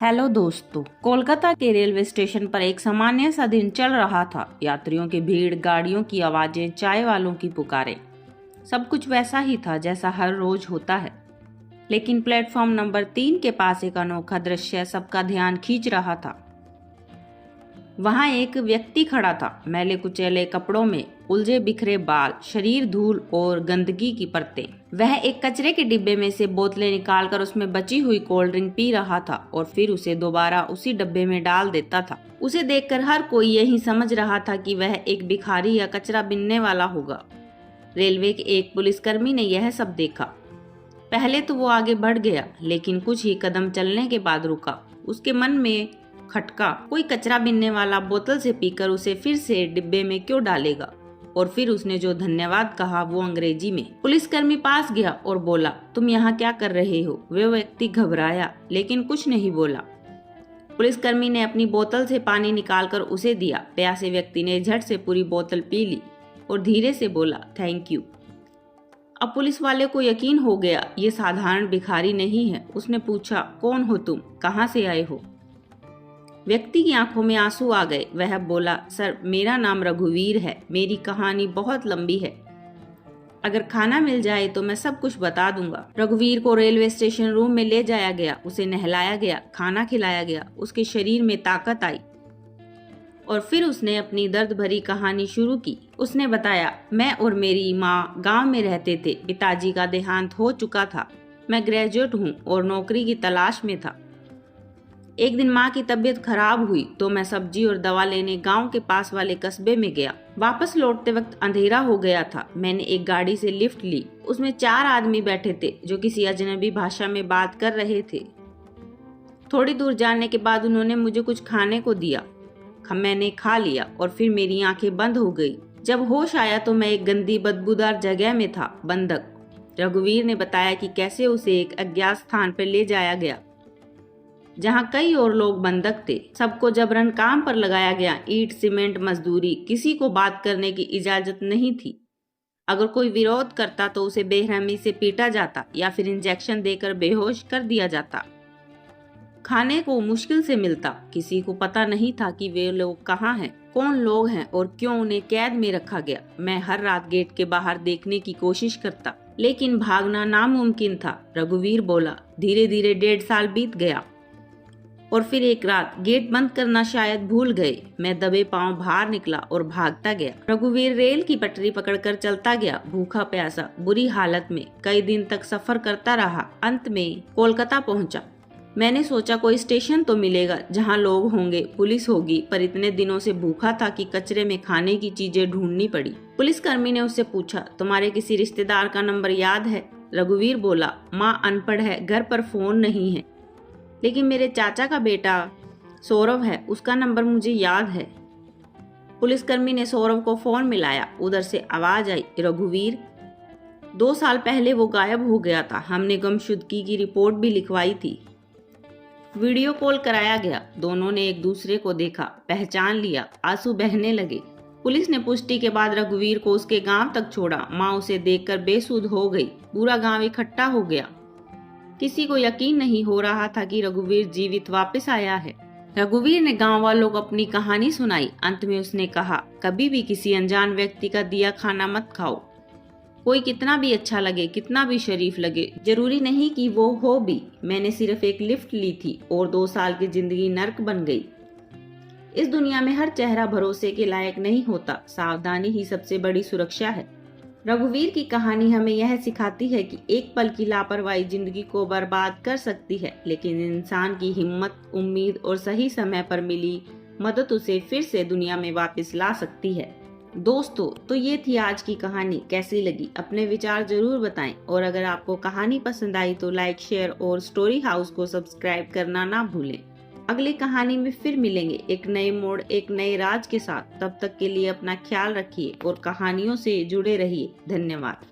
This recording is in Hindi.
हेलो दोस्तों, कोलकाता के रेलवे स्टेशन पर एक सामान्य सा दिन चल रहा था। यात्रियों की भीड़, गाड़ियों की आवाजें, चाय वालों की पुकारें, सब कुछ वैसा ही था जैसा हर रोज होता है। लेकिन प्लेटफॉर्म नंबर 3 के पास एक अनोखा दृश्य सबका ध्यान खींच रहा था। वहां एक व्यक्ति खड़ा था, मैले कुचैले कपड़ों में, उलझे बिखरे बाल, शरीर धूल और गंदगी की परतें। वह एक कचरे के डिब्बे में से बोतलें निकालकर उसमें बची हुई कोल्ड ड्रिंक पी रहा था और फिर उसे दोबारा उसी डब्बे में डाल देता था। उसे देखकर हर कोई यही समझ रहा था कि वह एक भिखारी या कचरा बीनने वाला होगा। रेलवे के एक पुलिसकर्मी ने यह सब देखा। पहले तो वो आगे बढ़ गया, लेकिन कुछ ही कदम चलने के बाद रुका। उसके मन में खटका, कोई कचरा बीनने वाला बोतल से पीकर उसे फिर से डिब्बे में क्यों डालेगा। और फिर उसने जो धन्यवाद कहा वो अंग्रेजी में। पुलिसकर्मी पास गया और बोला, तुम यहाँ क्या कर रहे हो? वे व्यक्ति घबराया लेकिन कुछ नहीं बोला। पुलिसकर्मी ने अपनी बोतल से पानी निकालकर उसे दिया। प्यासे व्यक्ति ने झट से पूरी बोतल पी ली और धीरे से बोला, थैंक यू। अब पुलिस वाले को यकीन हो गया ये साधारण भिखारी नहीं है। उसने पूछा, कौन हो तुम? कहाँ से आए हो? व्यक्ति की आंखों में आंसू आ गए। वह बोला, सर, मेरा नाम रघुवीर है। मेरी कहानी बहुत लंबी है। अगर खाना मिल जाए तो मैं सब कुछ बता दूंगा। रघुवीर को रेलवे स्टेशन रूम में ले जाया गया। उसे नहलाया गया, खाना खिलाया गया। उसके शरीर में ताकत आई और फिर उसने अपनी दर्द भरी कहानी शुरू की। उसने बताया, मैं और मेरी माँ गांव में रहते थे। पिताजी का देहांत हो चुका था। मैं ग्रेजुएट हूँ और नौकरी की तलाश में था। एक दिन माँ की तबीयत खराब हुई तो मैं सब्जी और दवा लेने गांव के पास वाले कस्बे में गया। वापस लौटते वक्त अंधेरा हो गया था। मैंने एक गाड़ी से लिफ्ट ली। उसमें 4 आदमी बैठे थे जो किसी अजनबी भाषा में बात कर रहे थे। थोड़ी दूर जाने के बाद उन्होंने मुझे कुछ खाने को दिया। मैंने खा लिया और फिर मेरी आंखें बंद हो गई। जब होश आया तो मैं एक गंदी बदबूदार जगह में था, बंधक। रघुवीर ने बताया कि कैसे उसे एक अज्ञात स्थान पर ले जाया गया जहां कई और लोग बंधक थे। सबको जबरन काम पर लगाया गया। ईंट सीमेंट मजदूरी। किसी को बात करने की इजाजत नहीं थी। अगर कोई विरोध करता तो उसे बेरहमी से पीटा जाता या फिर इंजेक्शन देकर बेहोश कर दिया जाता। खाने को मुश्किल से मिलता। किसी को पता नहीं था कि वे लोग कहाँ हैं, कौन लोग हैं और क्यों उन्हें कैद में रखा गया। मैं हर रात गेट के बाहर देखने की कोशिश करता, लेकिन भागना नामुमकिन था। रघुवीर बोला, धीरे धीरे 1.5 साल बीत गया और फिर एक रात गेट बंद करना शायद भूल गए। मैं दबे पांव बाहर निकला और भागता गया। रघुवीर रेल की पटरी पकड़कर चलता गया, भूखा प्यासा, बुरी हालत में। कई दिन तक सफर करता रहा। अंत में कोलकाता पहुंचा। मैंने सोचा कोई स्टेशन तो मिलेगा जहां लोग होंगे, पुलिस होगी, पर इतने दिनों से भूखा था कि कचरे में खाने की चीजें ढूंढनी पड़ी। पुलिसकर्मी ने उससे पूछा, तुम्हारे किसी रिश्तेदार का नंबर याद है? रघुवीर बोला, माँ अनपढ़ है, घर पर फोन नहीं है, लेकिन मेरे चाचा का बेटा सौरभ है, उसका नंबर मुझे याद है। पुलिसकर्मी ने सौरभ को फोन मिलाया। उधर से आवाज आई, रघुवीर, 2 साल पहले वो गायब हो गया था। हमने गुमशुदगी की रिपोर्ट भी लिखवाई थी। वीडियो कॉल कराया गया। दोनों ने एक दूसरे को देखा, पहचान लिया। आंसू बहने लगे। पुलिस ने पुष्टि के बाद रघुवीर को उसके गांव तक छोड़ा। माँ उसे देखकर बेसुध हो गई। पूरा गांव इकट्ठा हो गया। किसी को यकीन नहीं हो रहा था कि रघुवीर जीवित वापस आया है। रघुवीर ने गांव वालों को अपनी कहानी सुनाई। अंत में उसने कहा, कभी भी किसी अनजान व्यक्ति का दिया खाना मत खाओ। कोई कितना भी अच्छा लगे, कितना भी शरीफ लगे, जरूरी नहीं कि वो हो भी। मैंने सिर्फ एक लिफ्ट ली थी और 2 साल की जिंदगी नर्क बन गई। इस दुनिया में हर चेहरा भरोसे के लायक नहीं होता। सावधानी ही सबसे बड़ी सुरक्षा है। रघुवीर की कहानी हमें यह सिखाती है कि एक पल की लापरवाही जिंदगी को बर्बाद कर सकती है, लेकिन इंसान की हिम्मत, उम्मीद और सही समय पर मिली मदद उसे फिर से दुनिया में वापस ला सकती है। दोस्तों, तो ये थी आज की कहानी। कैसी लगी अपने विचार जरूर बताएं और अगर आपको कहानी पसंद आई तो लाइक, शेयर और स्टोरी हाउस को सब्सक्राइब करना ना भूलें। अगली कहानी में फिर मिलेंगे एक नए मोड़, एक नए राज के साथ। तब तक के लिए अपना ख्याल रखिए और कहानियों से जुड़े रहिए। धन्यवाद।